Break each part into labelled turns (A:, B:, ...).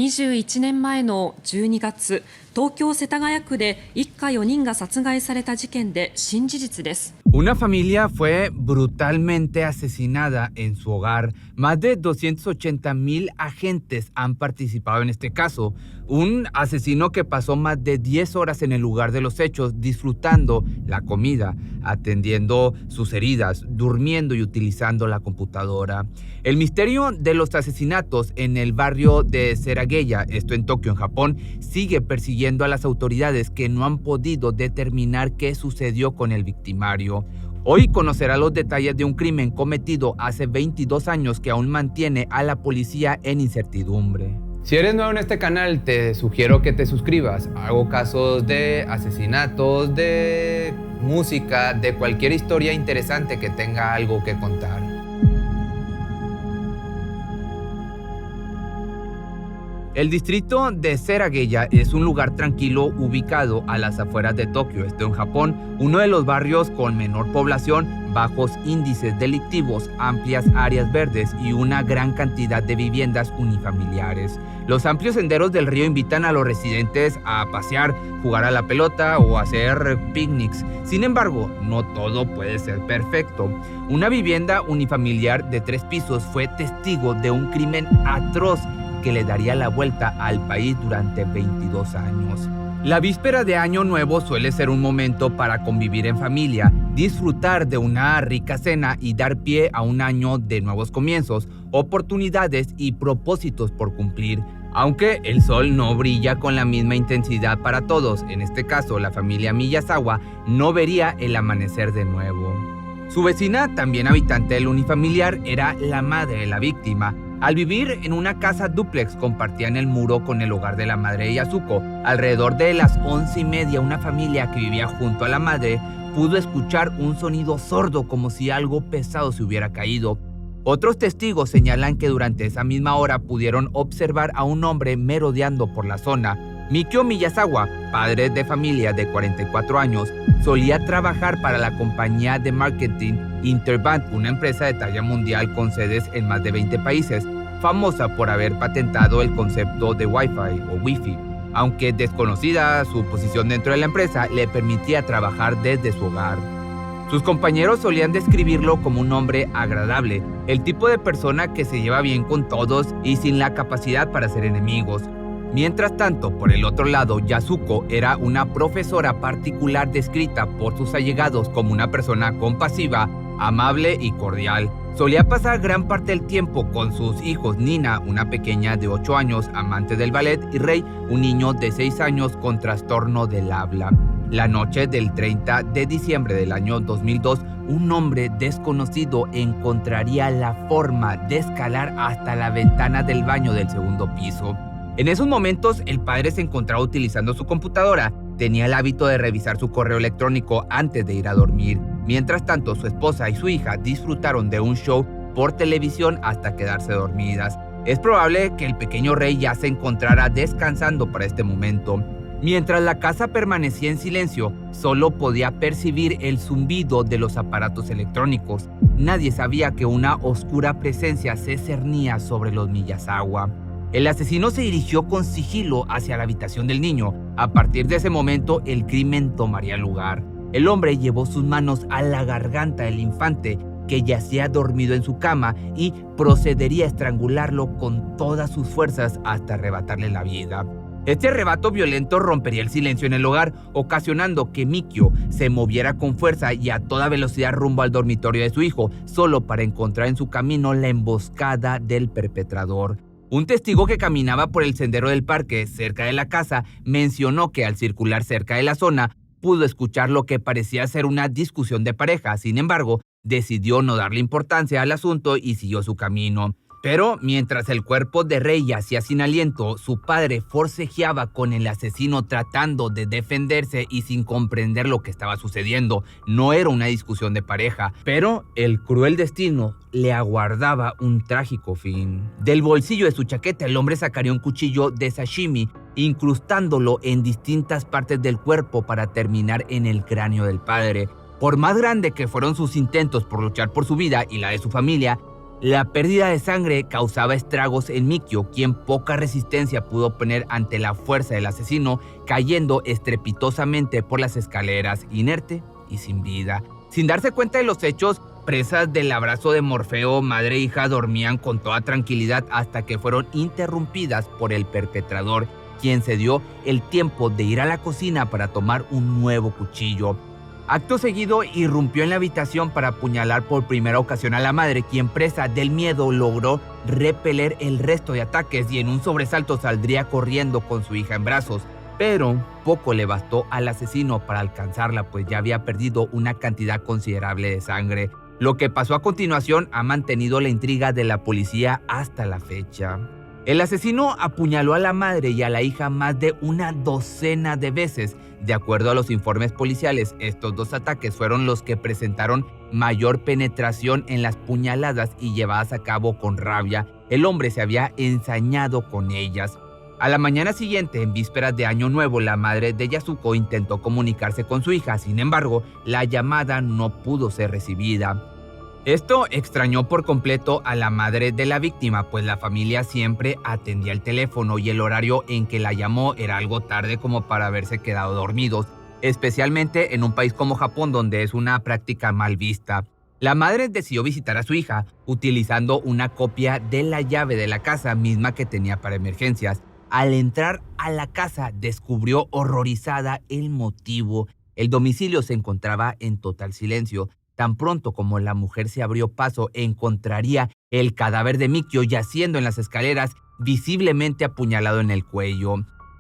A: 21年前の12月、東京世田谷区で一家4人が殺害された事件で新事実です。
B: Una familia fue brutalmente asesinada en su hogar. Más de 280,000 agentes han participado en este caso. Un asesino que pasó más de 10 horas en el lugar de los hechos, disfrutando la comida, atendiendo sus heridas, durmiendo y utilizando la computadora. El misterio de los asesinatos en el barrio de Serageya, esto en Tokio, en Japón, sigue persiguiendo a las autoridades que no han podido determinar qué sucedió con el victimario. Hoy conocerá los detalles de un crimen cometido hace 22 años que aún mantiene a la policía en incertidumbre. Si eres nuevo en este canal, te sugiero que te suscribas. Hago casos de asesinatos, de música, de cualquier historia interesante que tenga algo que contar. El distrito de Serageya es un lugar tranquilo ubicado a las afueras de Tokio, esto en Japón, uno de los barrios con menor población, bajos índices delictivos, amplias áreas verdes y una gran cantidad de viviendas unifamiliares. Los amplios senderos del río invitan a los residentes a pasear, jugar a la pelota o hacer picnics. Sin embargo, no todo puede ser perfecto. Una vivienda unifamiliar de 3 pisos fue testigo de un crimen atroz que le daría la vuelta al país durante 22 años. La víspera de Año Nuevo suele ser un momento para convivir en familia, disfrutar de una rica cena y dar pie a un año de nuevos comienzos, oportunidades y propósitos por cumplir. Aunque el sol no brilla con la misma intensidad para todos, en este caso la familia Miyazawa no vería el amanecer de nuevo. Su vecina, también habitante del unifamiliar, era la madre de la víctima. Al vivir en una casa dúplex, compartían el muro con el hogar de la madre de Yasuko. Alrededor de las 11:30, una familia que vivía junto a la madre pudo escuchar un sonido sordo como si algo pesado se hubiera caído. Otros testigos señalan que durante esa misma hora pudieron observar a un hombre merodeando por la zona. Mikio Miyazawa, padre de familia de 44 años, solía trabajar para la compañía de marketing Interband, una empresa de talla mundial con sedes en más de 20 países, famosa por haber patentado el concepto de Wi-Fi o Wi-Fi. Aunque desconocida, su posición dentro de la empresa le permitía trabajar desde su hogar. Sus compañeros solían describirlo como un hombre agradable, el tipo de persona que se lleva bien con todos y sin la capacidad para ser enemigos. Mientras tanto, por el otro lado, Yasuko era una profesora particular descrita por sus allegados como una persona compasiva, amable y cordial. Solía pasar gran parte del tiempo con sus hijos Nina, una pequeña de 8 años, amante del ballet, y Rei, un niño de 6 años con trastorno del habla. La noche del 30 de diciembre del año 2002, un hombre desconocido encontraría la forma de escalar hasta la ventana del baño del segundo piso. En esos momentos, el padre se encontraba utilizando su computadora. Tenía el hábito de revisar su correo electrónico antes de ir a dormir. Mientras tanto, su esposa y su hija disfrutaron de un show por televisión hasta quedarse dormidas. Es probable que el pequeño Rei ya se encontrara descansando para este momento. Mientras la casa permanecía en silencio, solo podía percibir el zumbido de los aparatos electrónicos. Nadie sabía que una oscura presencia se cernía sobre los Miyazawa. El asesino se dirigió con sigilo hacia la habitación del niño. A partir de ese momento, el crimen tomaría lugar. El hombre llevó sus manos a la garganta del infante, que yacía dormido en su cama, y procedería a estrangularlo con todas sus fuerzas hasta arrebatarle la vida. Este arrebato violento rompería el silencio en el hogar, ocasionando que Mikio se moviera con fuerza y a toda velocidad rumbo al dormitorio de su hijo, solo para encontrar en su camino la emboscada del perpetrador. Un testigo que caminaba por el sendero del parque cerca de la casa mencionó que al circular cerca de la zona pudo escuchar lo que parecía ser una discusión de pareja. Sin embargo, decidió no darle importancia al asunto y siguió su camino. Pero mientras el cuerpo de Rei yacía sin aliento, su padre forcejeaba con el asesino tratando de defenderse y sin comprender lo que estaba sucediendo. No era una discusión de pareja, pero el cruel destino le aguardaba un trágico fin. Del bolsillo de su chaqueta, el hombre sacaría un cuchillo de sashimi, incrustándolo en distintas partes del cuerpo para terminar en el cráneo del padre. Por más grande que fueron sus intentos por luchar por su vida y la de su familia, La pérdida de sangre causaba estragos en Mikio, quien poca resistencia pudo poner ante la fuerza del asesino, cayendo estrepitosamente por las escaleras, inerte y sin vida. Sin darse cuenta de los hechos, presas del abrazo de Morfeo, madre e hija dormían con toda tranquilidad hasta que fueron interrumpidas por el perpetrador, quien se dio el tiempo de ir a la cocina para tomar un nuevo cuchillo. Acto seguido, irrumpió en la habitación para apuñalar por primera ocasión a la madre, quien presa del miedo logró repeler el resto de ataques y en un sobresalto saldría corriendo con su hija en brazos. Pero poco le bastó al asesino para alcanzarla, pues ya había perdido una cantidad considerable de sangre. Lo que pasó a continuación ha mantenido la intriga de la policía hasta la fecha. El asesino apuñaló a la madre y a la hija más de una docena de veces. De acuerdo a los informes policiales, estos 2 ataques fueron los que presentaron mayor penetración en las puñaladas y llevadas a cabo con rabia. El hombre se había ensañado con ellas. A la mañana siguiente, en vísperas de Año Nuevo, la madre de Yasuko intentó comunicarse con su hija. Sin embargo, la llamada no pudo ser recibida. Esto extrañó por completo a la madre de la víctima, pues la familia siempre atendía el teléfono y el horario en que la llamó era algo tarde como para haberse quedado dormidos, especialmente en un país como Japón, donde es una práctica mal vista. La madre decidió visitar a su hija utilizando una copia de la llave de la casa misma que tenía para emergencias. Al entrar a la casa, descubrió horrorizada el motivo. El domicilio se encontraba en total silencio. Tan pronto como la mujer se abrió paso, encontraría el cadáver de Mikio yaciendo en las escaleras, visiblemente apuñalado en el cuello.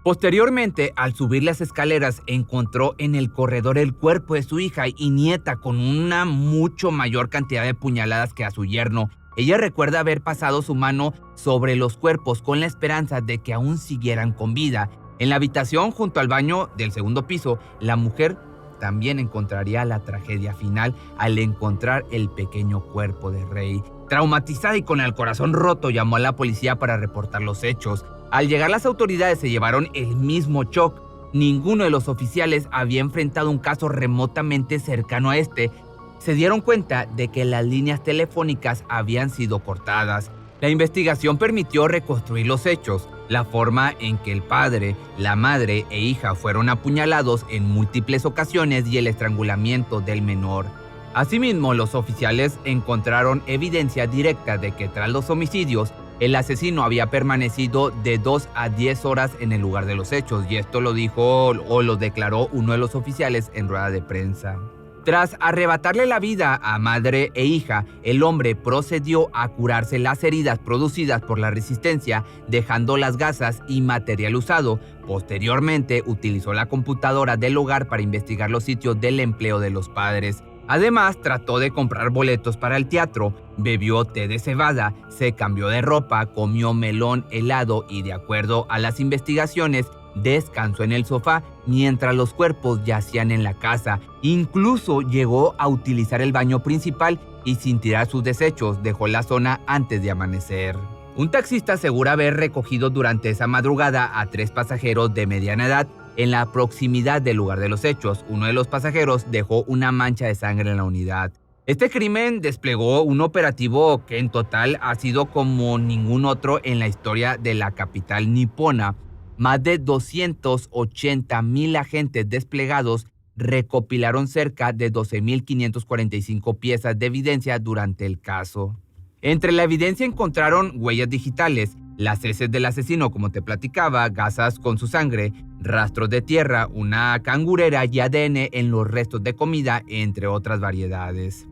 B: Posteriormente, al subir las escaleras, encontró en el corredor el cuerpo de su hija y nieta con una mucho mayor cantidad de puñaladas que a su yerno. Ella recuerda haber pasado su mano sobre los cuerpos con la esperanza de que aún siguieran con vida. En la habitación junto al baño del segundo piso, la mujer también encontraría la tragedia final al encontrar el pequeño cuerpo de Rei. Traumatizada y con el corazón roto, llamó a la policía para reportar los hechos. Al llegar las autoridades se llevaron el mismo shock. Ninguno de los oficiales había enfrentado un caso remotamente cercano a este. Se dieron cuenta de que las líneas telefónicas habían sido cortadas. La investigación permitió reconstruir los hechos, la forma en que el padre, la madre e hija fueron apuñalados en múltiples ocasiones y el estrangulamiento del menor. Asimismo, los oficiales encontraron evidencia directa de que tras los homicidios, el asesino había permanecido de 2 a 10 horas en el lugar de los hechos, y esto lo dijo o lo declaró uno de los oficiales en rueda de prensa. Tras arrebatarle la vida a madre e hija, el hombre procedió a curarse las heridas producidas por la resistencia, dejando las gasas y material usado. Posteriormente, utilizó la computadora del hogar para investigar los sitios del empleo de los padres. Además, trató de comprar boletos para el teatro, bebió té de cebada, se cambió de ropa, comió melón helado y, de acuerdo a las investigaciones, descansó en el sofá mientras los cuerpos yacían en la casa. Incluso llegó a utilizar el baño principal y, sin tirar sus desechos, dejó la zona antes de amanecer. Un taxista asegura haber recogido durante esa madrugada a 3 pasajeros de mediana edad en la proximidad del lugar de los hechos. Uno de los pasajeros dejó una mancha de sangre en la unidad. Este crimen desplegó un operativo que en total ha sido como ningún otro en la historia de la capital nipona. Más de 280,000 agentes desplegados recopilaron cerca de 12,545 piezas de evidencia durante el caso. Entre la evidencia encontraron huellas digitales, las heces del asesino, como te platicaba, gasas con su sangre, rastros de tierra, una cangurera y ADN en los restos de comida, entre otras variedades.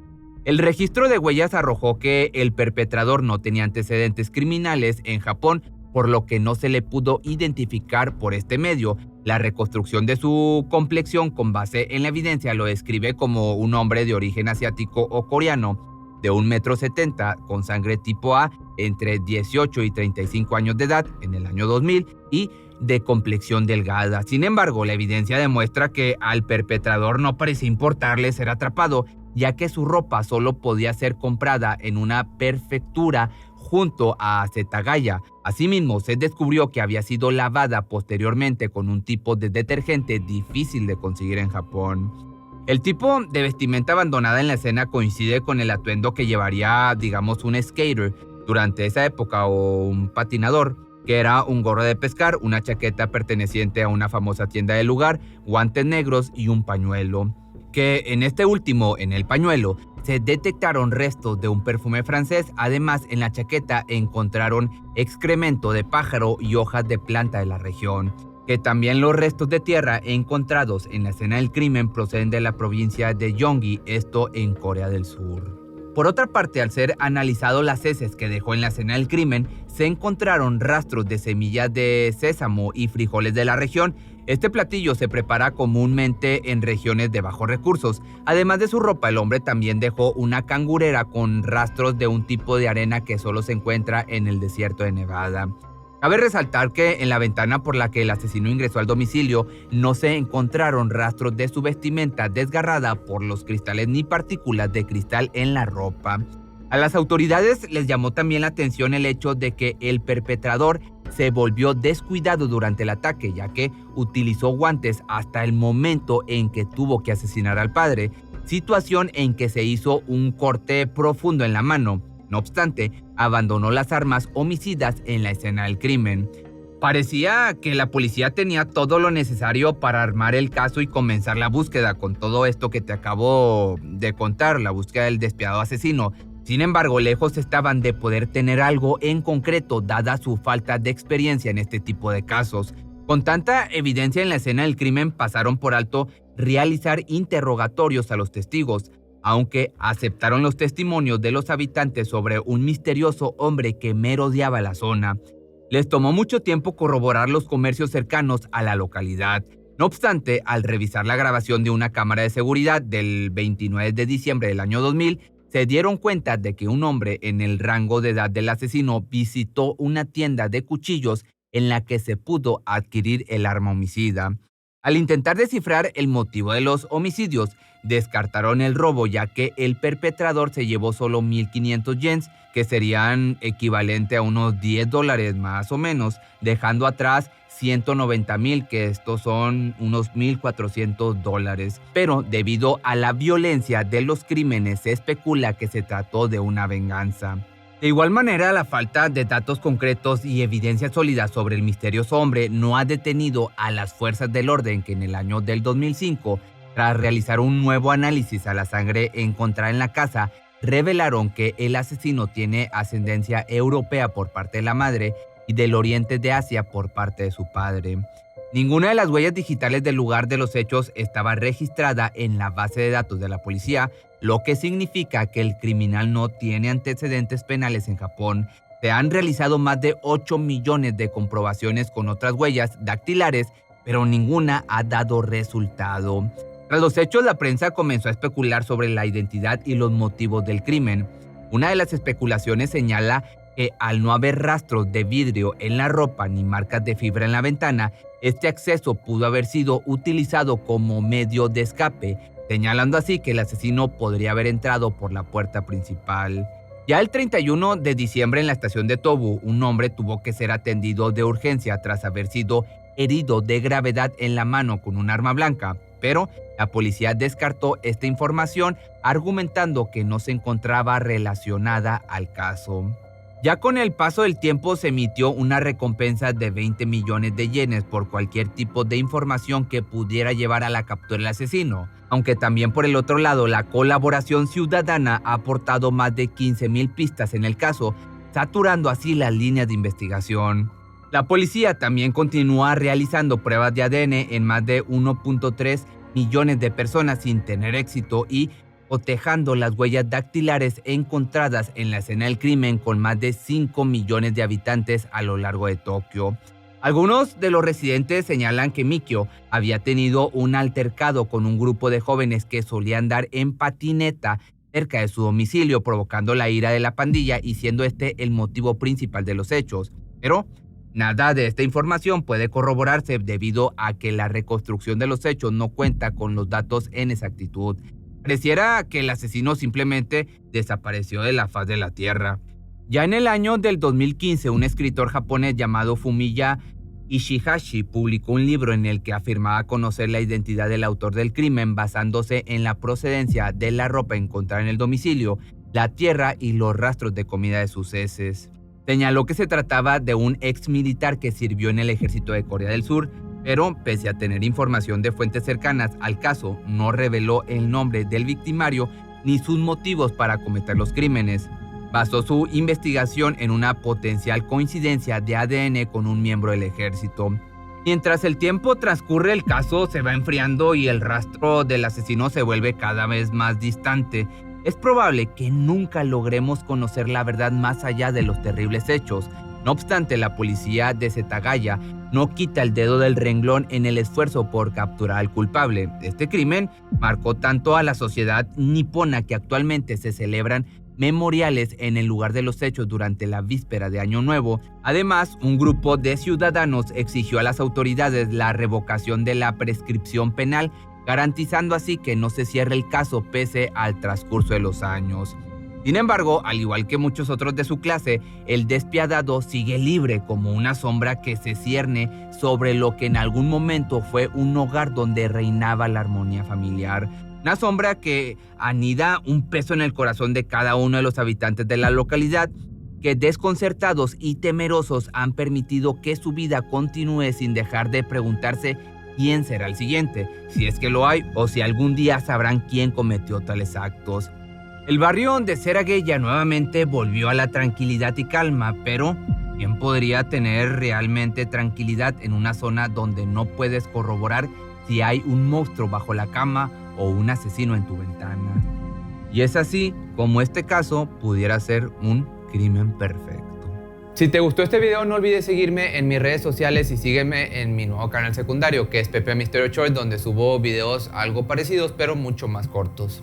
B: El registro de huellas arrojó que el perpetrador no tenía antecedentes criminales en Japón, por lo que no se le pudo identificar por este medio. La reconstrucción de su complexión con base en la evidencia lo describe como un hombre de origen asiático o coreano, de 1,70 m, con sangre tipo A, entre 18 y 35 años de edad en el año 2000 y de complexión delgada. Sin embargo, la evidencia demuestra que al perpetrador no parecía importarle ser atrapado, ya que su ropa solo podía ser comprada en una prefectura junto a Setagaya. Asimismo, se descubrió que había sido lavada posteriormente con un tipo de detergente difícil de conseguir en Japón. El tipo de vestimenta abandonada en la escena coincide con el atuendo que llevaría, digamos, un skater durante esa época o un patinador, que era un gorro de pescar, una chaqueta perteneciente a una famosa tienda del lugar, guantes negros y un pañuelo. Que en este último, en el pañuelo, se detectaron restos de un perfume francés. Además, en la chaqueta encontraron excremento de pájaro y hojas de planta de la región. Que también los restos de tierra encontrados en la escena del crimen proceden de la provincia de Gyeonggi, esto en Corea del Sur. Por otra parte, al ser analizado las heces que dejó en la escena del crimen, se encontraron rastros de semillas de sésamo y frijoles de la región. Este platillo se prepara comúnmente en regiones de bajos recursos. Además de su ropa, el hombre también dejó una cangurera con rastros de un tipo de arena que solo se encuentra en el desierto de Nevada. Cabe resaltar que en la ventana por la que el asesino ingresó al domicilio no se encontraron rastros de su vestimenta desgarrada por los cristales ni partículas de cristal en la ropa. A las autoridades les llamó también la atención el hecho de que el perpetrador se volvió descuidado durante el ataque, ya que utilizó guantes hasta el momento en que tuvo que asesinar al padre, situación en que se hizo un corte profundo en la mano. No obstante, abandonó las armas homicidas en la escena del crimen. Parecía que la policía tenía todo lo necesario para armar el caso y comenzar la búsqueda con todo esto que te acabo de contar, la búsqueda del despiadado asesino. Sin embargo, lejos estaban de poder tener algo en concreto, dada su falta de experiencia en este tipo de casos. Con tanta evidencia en la escena del crimen, pasaron por alto realizar interrogatorios a los testigos, aunque aceptaron los testimonios de los habitantes sobre un misterioso hombre que merodeaba la zona. Les tomó mucho tiempo corroborar los comercios cercanos a la localidad. No obstante, al revisar la grabación de una cámara de seguridad del 29 de diciembre del año 2000, se dieron cuenta de que un hombre en el rango de edad del asesino visitó una tienda de cuchillos en la que se pudo adquirir el arma homicida. Al intentar descifrar el motivo de los homicidios, descartaron el robo, ya que el perpetrador se llevó solo 1.500 yens, que serían equivalente a unos $10 más o menos, dejando atrás 190,000, que estos son unos $1,400. Pero debido a la violencia de los crímenes, se especula que se trató de una venganza. De igual manera, la falta de datos concretos y evidencia sólida sobre el misterioso hombre no ha detenido a las fuerzas del orden, que en el año del 2005, tras realizar un nuevo análisis a la sangre encontrada en la casa, revelaron que el asesino tiene ascendencia europea por parte de la madre y del oriente de Asia por parte de su padre. Ninguna de las huellas digitales del lugar de los hechos estaba registrada en la base de datos de la policía, lo que significa que el criminal no tiene antecedentes penales en Japón. Se han realizado más de 8 millones de comprobaciones con otras huellas dactilares, pero ninguna ha dado resultado. Tras los hechos, la prensa comenzó a especular sobre la identidad y los motivos del crimen. Una de las especulaciones señala que al no haber rastros de vidrio en la ropa ni marcas de fibra en la ventana, este acceso pudo haber sido utilizado como medio de escape, señalando así que el asesino podría haber entrado por la puerta principal. Ya el 31 de diciembre en la estación de Tobu, un hombre tuvo que ser atendido de urgencia tras haber sido herido de gravedad en la mano con un arma blanca, pero la policía descartó esta información argumentando que no se encontraba relacionada al caso. Ya con el paso del tiempo se emitió una recompensa de 20 millones de yenes por cualquier tipo de información que pudiera llevar a la captura del asesino, aunque también por el otro lado la colaboración ciudadana ha aportado más de 15,000 pistas en el caso, saturando así las líneas de investigación. La policía también continúa realizando pruebas de ADN en más de 1.3 millones de personas sin tener éxito y cotejando las huellas dactilares encontradas en la escena del crimen con más de 5 millones de habitantes a lo largo de Tokio. Algunos de los residentes señalan que Mikio había tenido un altercado con un grupo de jóvenes que solían andar en patineta cerca de su domicilio, provocando la ira de la pandilla y siendo este el motivo principal de los hechos. Pero nada de esta información puede corroborarse debido a que la reconstrucción de los hechos no cuenta con los datos en exactitud. Pareciera que el asesino simplemente desapareció de la faz de la tierra. Ya en el año del 2015, un escritor japonés llamado Fumiya Ishihashi publicó un libro en el que afirmaba conocer la identidad del autor del crimen basándose en la procedencia de la ropa encontrada en el domicilio, la tierra y los rastros de comida de sus heces. Señaló que se trataba de un ex militar que sirvió en el ejército de Corea del Sur, pero pese a tener información de fuentes cercanas al caso, no reveló el nombre del victimario ni sus motivos para cometer los crímenes. Basó su investigación en una potencial coincidencia de ADN con un miembro del ejército. Mientras el tiempo transcurre, el caso se va enfriando y el rastro del asesino se vuelve cada vez más distante. Es probable que nunca logremos conocer la verdad más allá de los terribles hechos. No obstante, la policía de Setagaya no quita el dedo del renglón en el esfuerzo por capturar al culpable. Este crimen marcó tanto a la sociedad nipona que actualmente se celebran memoriales en el lugar de los hechos durante la víspera de Año Nuevo. Además, un grupo de ciudadanos exigió a las autoridades la revocación de la prescripción penal, garantizando así que no se cierre el caso pese al transcurso de los años. Sin embargo, al igual que muchos otros de su clase, el despiadado sigue libre como una sombra que se cierne sobre lo que en algún momento fue un hogar donde reinaba la armonía familiar. Una sombra que anida un peso en el corazón de cada uno de los habitantes de la localidad, que desconcertados y temerosos han permitido que su vida continúe sin dejar de preguntarse quién será el siguiente, si es que lo hay, o si algún día sabrán quién cometió tales actos. El barrio de Serageya nuevamente volvió a la tranquilidad y calma, pero ¿quién podría tener realmente tranquilidad en una zona donde no puedes corroborar si hay un monstruo bajo la cama o un asesino en tu ventana? Y es así como este caso pudiera ser un crimen perfecto. Si te gustó este video, no olvides seguirme en mis redes sociales y sígueme en mi nuevo canal secundario, que es Pepe Misterio Short, donde subo videos algo parecidos, pero mucho más cortos.